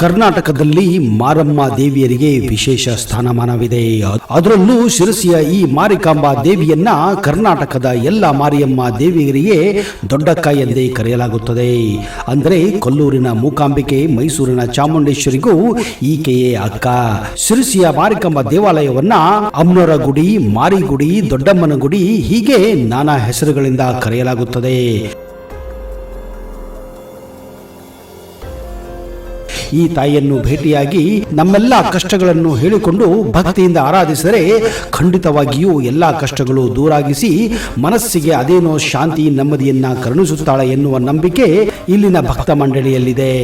ಕರ್ನಾಟಕದಲ್ಲಿ ಮಾರಮ್ಮ ದೇವಿಯರಿಗೆ ವಿಶೇಷ ಸ್ಥಾನಮಾನವಿದೆ. ಅದರಲ್ಲೂ ಶಿರಸಿಯ ಈ ಮಾರಿಕಾಂಬಾ ದೇವಿಯನ್ನ ಕರ್ನಾಟಕದ ಎಲ್ಲ ಮಾರಿಯಮ್ಮ ದೇವಿಯರಿಗೆ ದೊಡ್ಡಕ್ಕ ಎಂದೇ ಕರೆಯಲಾಗುತ್ತದೆ. ಅಂದರೆ ಕೊಲ್ಲೂರಿನ ಮೂಕಾಂಬಿಕೆ, ಮೈಸೂರಿನ ಚಾಮುಂಡೇಶ್ವರಿಗೂ ಈಕೆಯೇ ಅಕ್ಕ. ಶಿರಸಿಯ ಮಾರಿಕಾಂಬಾ ದೇವಾಲಯವನ್ನ ಅಮ್ಮನವರ ಗುಡಿ, ಮಾರಿಗುಡಿ, ದೊಡ್ಡಮ್ಮನ ಗುಡಿ ಹೀಗೆ ನಾನಾ ಹೆಸರುಗಳಿಂದ ಕರೆಯಲಾಗುತ್ತದೆ. ಈ ತಾಯಿಯನ್ನು ಭೇಟಿಯಾಗಿ ನಮ್ಮೆಲ್ಲ ಕಷ್ಟಗಳನ್ನು ಹೇಳಿಕೊಂಡು ಭಕ್ತಿಯಿಂದ ಆರಾಧಿಸಿದರೆ ಖಂಡಿತವಾಗಿಯೂ ಎಲ್ಲ ಕಷ್ಟಗಳು ದೂರಾಗಿಸಿ ಮನಸ್ಸಿಗೆ ಅದೇನೋ ಶಾಂತಿ, ನೆಮ್ಮದಿಯನ್ನ ಕರುಣಿಸುತ್ತಾಳೆ ಎನ್ನುವ ನಂಬಿಕೆ ಇಲ್ಲಿನ ಭಕ್ತ ಮಂಡಳಿಯಲ್ಲಿದೆ.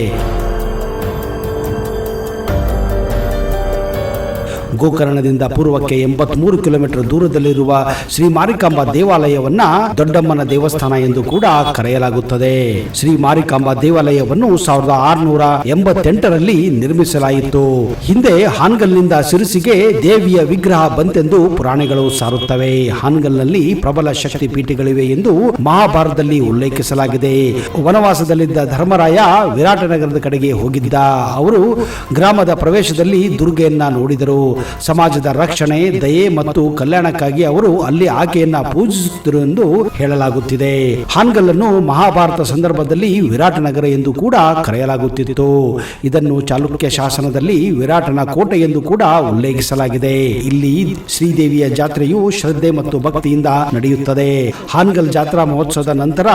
ಗೋಕರ್ಣದಿಂದ ಪೂರ್ವಕ್ಕೆ 83 ಕಿಲೋಮೀಟರ್ ದೂರದಲ್ಲಿರುವ ಶ್ರೀ ಮಾರಿಕಾಂಬಾ ದೇವಾಲಯವನ್ನ ದೊಡ್ಡಮ್ಮನ ದೇವಸ್ಥಾನ ಎಂದು ಕೂಡ ಕರೆಯಲಾಗುತ್ತದೆ. ಶ್ರೀ ಮಾರಿಕಾಂಬಾ ದೇವಾಲಯವನ್ನು 1688ರಲ್ಲಿ ನಿರ್ಮಿಸಲಾಯಿತು. ಹಿಂದೆ ಹಾನಗಲ್ನಿಂದ ಶಿರಸಿಗೆ ದೇವಿಯ ವಿಗ್ರಹ ಬಂತೆಂದು ಪುರಾಣಗಳು ಸಾರುತ್ತವೆ. ಹಾನಗಲ್ನಲ್ಲಿ ಪ್ರಬಲ ಶಕ್ತಿ ಪೀಠಗಳಿವೆ ಎಂದು ಮಹಾಭಾರತದಲ್ಲಿ ಉಲ್ಲೇಖಿಸಲಾಗಿದೆ. ವನವಾಸದಲ್ಲಿದ್ದ ಧರ್ಮರಾಯ ವಿರಾಟನಗರದ ಕಡೆಗೆ ಹೋಗಿದ್ದ. ಅವರು ಗ್ರಾಮದ ಪ್ರವೇಶದಲ್ಲಿ ದುರ್ಗೆಯನ್ನ ನೋಡಿದರು. ಸಮಾಜದ ರಕ್ಷಣೆ, ದಯೆ ಮತ್ತು ಕಲ್ಯಾಣಕ್ಕಾಗಿ ಅವರು ಅಲ್ಲಿ ಆಕೆಯನ್ನ ಪೂಜಿಸುತ್ತಿರು ಎಂದು ಹೇಳಲಾಗುತ್ತಿದೆ. ಹಾನಗಲ್ಲನ್ನು ಮಹಾಭಾರತ ಸಂದರ್ಭದಲ್ಲಿ ವಿರಾಟನಗರ ಎಂದು ಕೂಡ ಕರೆಯಲಾಗುತ್ತಿತ್ತು. ಇದನ್ನು ಚಾಲುಕ್ಯ ಶಾಸನದಲ್ಲಿ ವಿರಾಟನ ಕೋಟೆ ಎಂದು ಕೂಡ ಉಲ್ಲೇಖಿಸಲಾಗಿದೆ. ಇಲ್ಲಿ ಶ್ರೀದೇವಿಯ ಜಾತ್ರೆಯು ಶ್ರದ್ಧೆ ಮತ್ತು ಭಕ್ತಿಯಿಂದ ನಡೆಯುತ್ತದೆ. ಹಾನಗಲ್ ಜಾತ್ರಾ ಮಹೋತ್ಸವದ ನಂತರ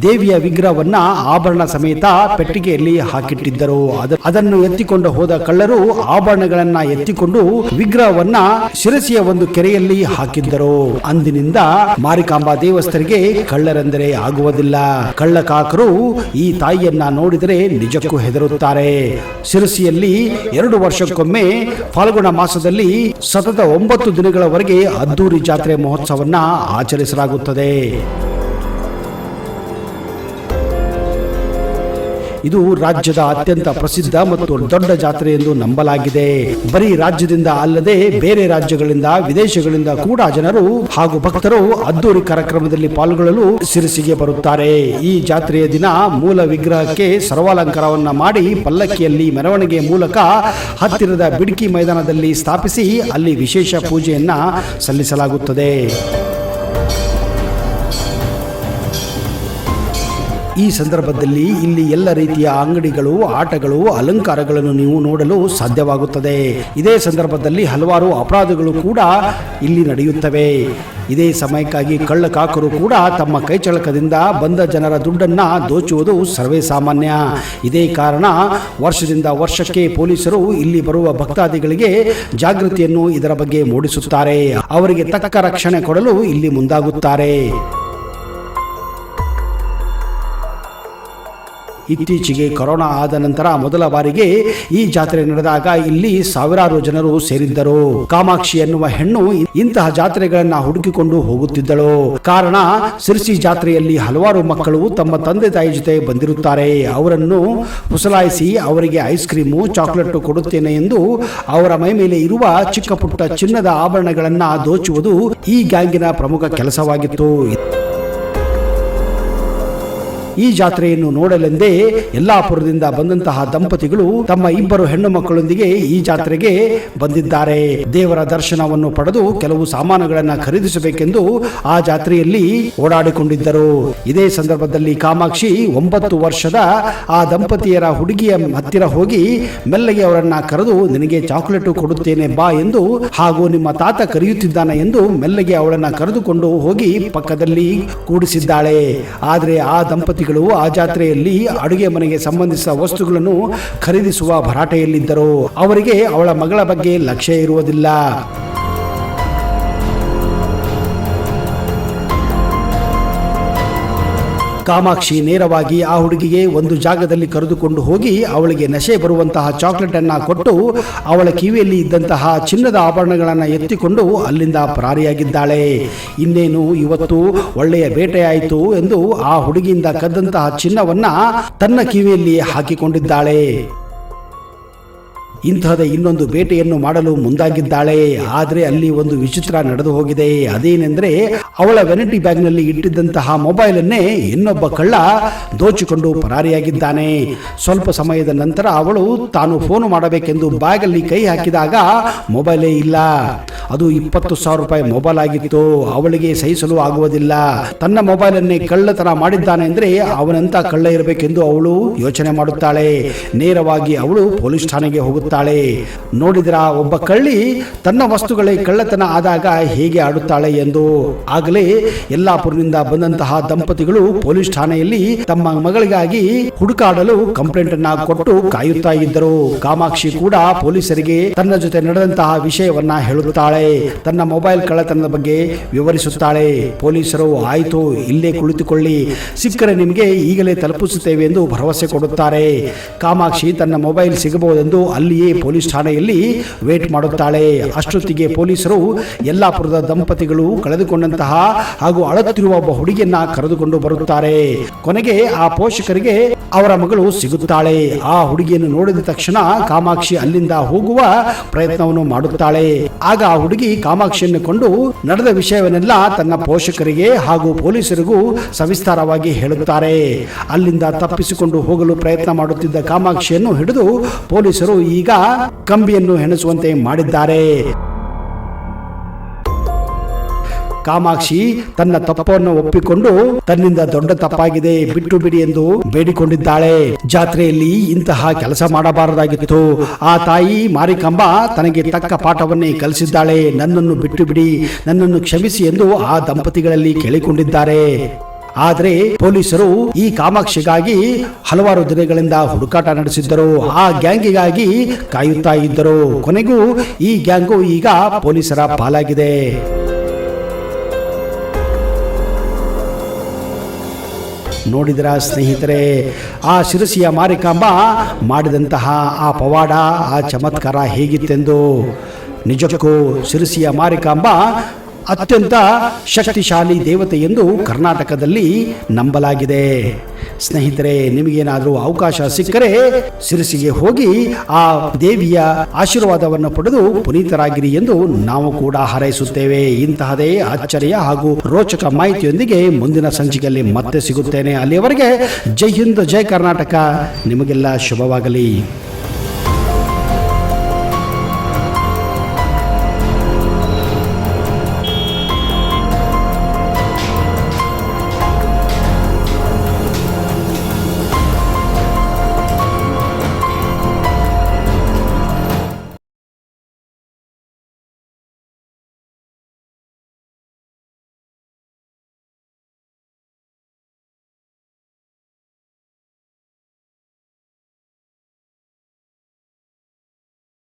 ದೇವಿಯ ವಿಗ್ರಹವನ್ನ ಆಭರಣ ಸಮೇತ ಪೆಟ್ಟಿಗೆಯಲ್ಲಿ ಹಾಕಿಟ್ಟಿದ್ದರು. ಅದನ್ನು ಎತ್ತಿಕೊಂಡು ಹೋದ ಕಳ್ಳರು ಆಭರಣಗಳನ್ನ ಎತ್ತಿಕೊಂಡು ವಿಗ್ರಹವನ್ನ ಶಿರಸಿಯ ಒಂದು ಕೆರೆಯಲ್ಲಿ ಹಾಕಿದ್ದರು. ಅಂದಿನಿಂದ ಮಾರಿಕಾಂಬಾ ದೇವಸ್ಥರಿಗೆ ಕಳ್ಳರೆಂದರೆ ಆಗುವುದಿಲ್ಲ. ಕಳ್ಳಕಾಕರು ಈ ತಾಯಿಯನ್ನ ನೋಡಿದರೆ ನಿಜಕ್ಕೂ ಹೆದರುತ್ತಾರೆ. ಶಿರಸಿಯಲ್ಲಿ 2 ವರ್ಷಕ್ಕೊಮ್ಮೆ ಫಾಲ್ಗುಣ ಮಾಸದಲ್ಲಿ ಸತತ 9 ದಿನಗಳವರೆಗೆ ಅದ್ದೂರಿ ಜಾತ್ರೆ ಮಹೋತ್ಸವನ್ನ ಆಚರಿಸಲಾಗುತ್ತದೆ. ಇದು ರಾಜ್ಯದ ಅತ್ಯಂತ ಪ್ರಸಿದ್ಧ ಮತ್ತು ದೊಡ್ಡ ಜಾತ್ರೆ ಎಂದು ನಂಬಲಾಗಿದೆ. ಬರೀ ರಾಜ್ಯದಿಂದ ಅಲ್ಲದೆ ಬೇರೆ ರಾಜ್ಯಗಳಿಂದ, ವಿದೇಶಗಳಿಂದ ಕೂಡ ಜನರು ಹಾಗೂ ಭಕ್ತರು ಅದ್ದೂರಿ ಕಾರ್ಯಕ್ರಮದಲ್ಲಿ ಪಾಲ್ಗೊಳ್ಳಲು ಶಿರಸಿಗೆ ಬರುತ್ತಾರೆ. ಈ ಜಾತ್ರೆಯ ದಿನ ಮೂಲ ವಿಗ್ರಹಕ್ಕೆ ಸರ್ವಾಲಂಕಾರವನ್ನ ಮಾಡಿ ಪಲ್ಲಕ್ಕಿಯಲ್ಲಿ ಮೆರವಣಿಗೆ ಮೂಲಕ ಹತ್ತಿರದ ಬಿಡ್ಕಿ ಮೈದಾನದಲ್ಲಿ ಸ್ಥಾಪಿಸಿ ಅಲ್ಲಿ ವಿಶೇಷ ಪೂಜೆಯನ್ನ ಸಲ್ಲಿಸಲಾಗುತ್ತದೆ. ಈ ಸಂದರ್ಭದಲ್ಲಿ ಇಲ್ಲಿ ಎಲ್ಲ ರೀತಿಯ ಅಂಗಡಿಗಳು, ಆಟಗಳು, ಅಲಂಕಾರಗಳನ್ನು ನೀವು ನೋಡಲು ಸಾಧ್ಯವಾಗುತ್ತದೆ. ಇದೇ ಸಂದರ್ಭದಲ್ಲಿ ಹಲವಾರು ಅಪರಾಧಗಳು ಕೂಡ ಇಲ್ಲಿ ನಡೆಯುತ್ತವೆ. ಇದೇ ಸಮಯಕ್ಕಾಗಿ ಕಳ್ಳಕಾಕರು ಕೂಡ ತಮ್ಮ ಕೈಚಳಕದಿಂದ ಬಂದ ಜನರ ದುಡ್ಡನ್ನ ದೋಚುವುದು ಸರ್ವೇ ಸಾಮಾನ್ಯ. ಇದೇ ಕಾರಣ ವರ್ಷದಿಂದ ವರ್ಷಕ್ಕೆ ಪೊಲೀಸರು ಇಲ್ಲಿ ಬರುವ ಭಕ್ತಾದಿಗಳಿಗೆ ಜಾಗೃತಿಯನ್ನು ಇದರ ಬಗ್ಗೆ ಮೂಡಿಸುತ್ತಾರೆ. ಅವರಿಗೆ ತಕ್ಕ ರಕ್ಷಣೆ ಕೊಡಲು ಇಲ್ಲಿ ಮುಂದಾಗುತ್ತಾರೆ. ಇತ್ತೀಚೆಗೆ ಕೊರೋನಾ ಆದ ನಂತರ ಮೊದಲ ಬಾರಿಗೆ ಈ ಜಾತ್ರೆ ನಡೆದಾಗ ಇಲ್ಲಿ ಸಾವಿರಾರು ಜನರು ಸೇರಿದ್ದರು. ಕಾಮಾಕ್ಷಿ ಎನ್ನುವ ಹೆಣ್ಣು ಇಂತಹ ಜಾತ್ರೆಗಳನ್ನ ಹುಡುಕಿಕೊಂಡು ಹೋಗುತ್ತಿದ್ದಳು. ಕಾರಣ ಶಿರಸಿ ಜಾತ್ರೆಯಲ್ಲಿ ಹಲವಾರು ಮಕ್ಕಳು ತಮ್ಮ ತಂದೆ ತಾಯಿ ಜೊತೆ ಬಂದಿರುತ್ತಾರೆ. ಅವರನ್ನು ಪುಸಲಾಯಿಸಿ ಅವರಿಗೆ ಐಸ್ ಕ್ರೀಮು, ಚಾಕ್ಲೇಟ್ ಕೊಡುತ್ತೇನೆ ಎಂದು ಅವರ ಮೈ ಮೇಲೆ ಇರುವ ಚಿಕ್ಕ ಪುಟ್ಟ ಚಿನ್ನದ ಆಭರಣಗಳನ್ನ ದೋಚುವುದು ಈ ಗ್ಯಾಂಗಿನ ಪ್ರಮುಖ ಕೆಲಸವಾಗಿತ್ತು. ಈ ಜಾತ್ರೆಯನ್ನು ನೋಡಲೆಂದೇ ಯಲ್ಲಾಪುರದಿಂದ ಬಂದಂತಹ ದಂಪತಿಗಳು ತಮ್ಮ 2 ಹೆಣ್ಣು ಮಕ್ಕಳೊಂದಿಗೆ ಈ ಜಾತ್ರೆಗೆ ಬಂದಿದ್ದಾರೆ. ದೇವರ ದರ್ಶನವನ್ನು ಪಡೆದು ಕೆಲವು ಸಾಮಾನುಗಳನ್ನು ಖರೀದಿಸಬೇಕೆಂದು ಆ ಜಾತ್ರೆಯಲ್ಲಿ ಓಡಾಡಿಕೊಂಡಿದ್ದರು. ಇದೇ ಸಂದರ್ಭದಲ್ಲಿ ಕಾಮಾಕ್ಷಿ 9 ವರ್ಷದ ಆ ದಂಪತಿಯರ ಹುಡುಗಿಯ ಹತ್ತಿರ ಹೋಗಿ ಮೆಲ್ಲಗೆ ಅವರನ್ನ ಕರೆದು, ನಿನಗೆ ಚಾಕ್ಲೇಟ್ ಕೊಡುತ್ತೇನೆ ಬಾ ಎಂದು, ಹಾಗೂ ನಿಮ್ಮ ತಾತ ಕರೆಯುತ್ತಿದ್ದಾನೆ ಎಂದು ಮೆಲ್ಲಗೆ ಅವಳನ್ನ ಕರೆದುಕೊಂಡು ಹೋಗಿ ಪಕ್ಕದಲ್ಲಿ ಕೂಡಿಸಿದ್ದಾಳೆ. ಆದರೆ ಆ ದಂಪತಿ ಆ ಜಾತ್ರೆಯಲ್ಲಿ ಅಡುಗೆ ಮನೆಗೆ ಸಂಬಂಧಿಸಿದ ವಸ್ತುಗಳನ್ನು ಖರೀದಿಸುವ ಭರಾಟೆಯಲ್ಲಿದ್ದರು. ಅವರಿಗೆ ಅವಳ ಮಗಳ ಬಗ್ಗೆ ಲಕ್ಷ್ಯ ಇರುವುದಿಲ್ಲ. ಕಾಮಾಕ್ಷಿ ನೇರವಾಗಿ ಆ ಹುಡುಗಿಗೆ ಒಂದು ಜಾಗದಲ್ಲಿ ಕರೆದುಕೊಂಡು ಹೋಗಿ ಅವಳಿಗೆ ನಶೆ ಬರುವಂತಹ ಚಾಕ್ಲೇಟ್ ಅನ್ನ ಕೊಟ್ಟು ಅವಳ ಕಿವಿಯಲ್ಲಿ ಇದ್ದಂತಹ ಚಿನ್ನದ ಆಭರಣಗಳನ್ನು ಎತ್ತಿಕೊಂಡು ಅಲ್ಲಿಂದ ಪರಾರಿಯಾಗಿದ್ದಾಳೆ. ಇನ್ನೇನು ಇವತ್ತು ಒಳ್ಳೆಯ ಬೇಟೆಯಾಯಿತು ಎಂದು ಆ ಹುಡುಗಿಯಿಂದ ಕದ್ದಂತಹ ಚಿನ್ನವನ್ನ ತನ್ನ ಕಿವಿಯಲ್ಲಿ ಹಾಕಿಕೊಂಡಿದ್ದಾಳೆ. ಇಂತಹದೇ ಇನ್ನೊಂದು ಬೇಟೆಯನ್ನು ಮಾಡಲು ಮುಂದಾಗಿದ್ದಾಳೆ. ಆದರೆ ಅಲ್ಲಿ ಒಂದು ವಿಚಿತ್ರ ನಡೆದು ಹೋಗಿದೆ. ಅದೇನೆಂದ್ರೆ ಅವಳ ವೆನಿಟಿ ಬ್ಯಾಗ್ನಲ್ಲಿ ಇಟ್ಟಿದ್ದಂತಹ ಮೊಬೈಲ್ ಅನ್ನೇ ಇನ್ನೊಬ್ಬ ಕಳ್ಳ ದೋಚಿಕೊಂಡು ಪರಾರಿಯಾಗಿದ್ದಾನೆ. ಸ್ವಲ್ಪ ಸಮಯದ ನಂತರ ಅವಳು ತಾನು ಫೋನ್ ಮಾಡಬೇಕೆಂದು ಬ್ಯಾಗ್ ಅಲ್ಲಿ ಕೈ ಹಾಕಿದಾಗ ಮೊಬೈಲೇ ಇಲ್ಲ. ಅದು 20,000 ರೂಪಾಯಿ ಮೊಬೈಲ್ ಆಗಿತ್ತು. ಅವಳಿಗೆ ಸಹಿಸಲು ಆಗುವುದಿಲ್ಲ. ತನ್ನ ಮೊಬೈಲ್ ಅನ್ನೇ ಕಳ್ಳತನ ಮಾಡಿದ್ದಾನೆ ಅಂದ್ರೆ ಅವನಂತ ಕಳ್ಳ ಇರಬೇಕೆಂದು ಅವಳು ಯೋಚನೆ ಮಾಡುತ್ತಾಳೆ. ನೇರವಾಗಿ ಅವಳು ಪೊಲೀಸ್ ಠಾಣೆಗೆ ಹೋಗುತ್ತಾಳೆ. ನೋಡಿದ್ರ ಒಬ್ಬ ಕಳ್ಳಿ ತನ್ನ ವಸ್ತುಗಳೇ ಕಳ್ಳತನ ಆದಾಗ ಹೇಗೆ ಆಡುತ್ತಾಳೆ ಎಂದು. ಆಗಲೇ ಯಲ್ಲಾಪುರದಿಂದ ಬಂದಂತಹ ದಂಪತಿಗಳು ಪೊಲೀಸ್ ಠಾಣೆಯಲ್ಲಿ ತಮ್ಮ ಮಗಳಿಗಾಗಿ ಹುಡುಕಾಡಲು ಕಂಪ್ಲೇಂಟ್ ಅನ್ನ ಕೊಟ್ಟು ಕಾಯುತ್ತಾ ಇದ್ದರು. ಕಾಮಾಕ್ಷಿ ಕೂಡ ಪೊಲೀಸರಿಗೆ ತನ್ನ ಜೊತೆ ನಡೆದಂತಹ ವಿಷಯವನ್ನ ಹೇಳುತ್ತಾಳೆ. ತನ್ನ ಮೊಬೈಲ್ ಕಳ್ಳತನದ ಬಗ್ಗೆ ವಿವರಿಸುತ್ತಾಳೆ. ಪೊಲೀಸರು ಆಯ್ತು, ಇಲ್ಲೇ ಕುಳಿತುಕೊಳ್ಳಿ, ಸಿಕ್ಕರೆ ನಿಮಗೆ ಈಗಲೇ ತಲುಪಿಸುತ್ತೇವೆ ಎಂದು ಭರವಸೆ ಕೊಡುತ್ತಾರೆ. ಕಾಮಾಕ್ಷಿ ತನ್ನ ಮೊಬೈಲ್ ಸಿಗಬಹುದೆಂದು ಅಲ್ಲಿಯೇ ಪೊಲೀಸ್ ಠಾಣೆಯಲ್ಲಿ ವೇಟ್ ಮಾಡುತ್ತಾಳೆ. ಅಷ್ಟೊತ್ತಿಗೆ ಪೊಲೀಸರು ಯಲ್ಲಾಪುರದ ದಂಪತಿಗಳು ಕಳೆದುಕೊಂಡಂತಹ ಹಾಗೂ ಅಳುತ್ತಿರುವ ಒಬ್ಬ ಹುಡುಗಿಯನ್ನ ಕರೆದುಕೊಂಡು ಬರುತ್ತಾರೆ. ಕೊನೆಗೆ ಆ ಪೋಷಕರಿಗೆ ಅವರ ಮಗಳು ಸಿಗುತ್ತಾಳೆ. ಆ ಹುಡುಗಿಯನ್ನು ನೋಡಿದ ತಕ್ಷಣ ಕಾಮಾಕ್ಷಿ ಅಲ್ಲಿಂದ ಹೋಗುವ ಪ್ರಯತ್ನವನ್ನು ಮಾಡುತ್ತಾಳೆ. ಆಗ ಆ ಹುಡುಗಿ ಕಾಮಾಕ್ಷಿಯನ್ನು ಕೊಂಡು ನಡೆದ ವಿಷಯವನ್ನೆಲ್ಲ ತನ್ನ ಪೋಷಕರಿಗೆ ಹಾಗೂ ಪೊಲೀಸರಿಗೂ ಸವಿಸ್ತಾರವಾಗಿ ಹೇಳುತ್ತಾರೆ. ಅಲ್ಲಿಂದ ತಪ್ಪಿಸಿಕೊಂಡು ಹೋಗಲು ಪ್ರಯತ್ನ ಮಾಡುತ್ತಿದ್ದ ಕಾಮಾಕ್ಷಿಯನ್ನು ಹಿಡಿದು ಪೊಲೀಸರು ಈಗ ಕಂಬಿಯನ್ನು ಹೆಣಸುವಂತೆ ಮಾಡಿದ್ದಾರೆ. ಕಾಮಾಕ್ಷಿ ತನ್ನ ತಪ್ಪನ್ನು ಒಪ್ಪಿಕೊಂಡು ತನ್ನಿಂದ ದೊಡ್ಡ ತಪ್ಪಾಗಿದೆ, ಬಿಟ್ಟು ಬಿಡಿ ಎಂದು ಬೇಡಿಕೊಂಡಿದ್ದಾಳೆ. ಜಾತ್ರೆಯಲ್ಲಿ ಇಂತಹ ಕೆಲಸ ಮಾಡಬಾರದಾಗಿತ್ತು. ಆ ತಾಯಿ ಮಾರಿಕಾಂಬ ತನಗೆ ತಕ್ಕ ಪಾಠವನ್ನೇ ಕಲಿಸಿದ್ದಾಳೆ. ನನ್ನನ್ನು ಬಿಟ್ಟು ಬಿಡಿ, ನನ್ನನ್ನು ಕ್ಷಮಿಸಿ ಎಂದು ಆ ದಂಪತಿಗಳಲ್ಲಿ ಕೇಳಿಕೊಂಡಿದ್ದಾರೆ. ಆದರೆ ಪೊಲೀಸರು ಈ ಕಾಮಾಕ್ಷಿಗಾಗಿ ಹಲವಾರು ದಿನಗಳಿಂದ ಹುಡುಕಾಟ ನಡೆಸಿದ್ದರು. ಆ ಗ್ಯಾಂಗಿಗಾಗಿ ಕಾಯುತ್ತಾ ಇದ್ದರು. ಕೊನೆಗೂ ಈ ಗ್ಯಾಂಗು ಈಗ ಪೊಲೀಸರ ಪಾಲಾಗಿದೆ. ನೋಡಿದ್ರ ಸ್ನೇಹಿತರೆ, ಆ ಶಿರಸಿಯ ಮಾರಿಕಾಂಬ ಮಾಡಿದಂತಹ ಆ ಪವಾಡ, ಆ ಚಮತ್ಕಾರ ಹೇಗಿತ್ತೆಂದು. ನಿಜಕ್ಕೂ ಶಿರಸಿಯ ಮಾರಿಕಾಂಬ ಅತ್ಯಂತ ಶಕ್ತಿಶಾಲಿ ದೇವತೆ ಎಂದು ಕರ್ನಾಟಕದಲ್ಲಿ ನಂಬಲಾಗಿದೆ. ಸ್ನೇಹಿತರೆ, ನಿಮಗೇನಾದರೂ ಅವಕಾಶ ಸಿಕ್ಕರೆ ಶಿರಸಿಗೆ ಹೋಗಿ ಆ ದೇವಿಯ ಆಶೀರ್ವಾದವನ್ನು ಪಡೆದು ಪುನೀತರಾಗಿರಿ ಎಂದು ನಾವು ಕೂಡ ಹಾರೈಸುತ್ತೇವೆ. ಇಂತಹದೇ ಆಶ್ಚರ್ಯ ಹಾಗೂ ರೋಚಕ ಮಾಹಿತಿಯೊಂದಿಗೆ ಮುಂದಿನ ಸಂಚಿಕೆಯಲ್ಲಿ ಮತ್ತೆ ಸಿಗುತ್ತೇನೆ. ಅಲ್ಲಿಯವರೆಗೆ ಜೈ ಹಿಂದ್, ಜೈ ಕರ್ನಾಟಕ. ನಿಮಗೆಲ್ಲ ಶುಭವಾಗಲಿ.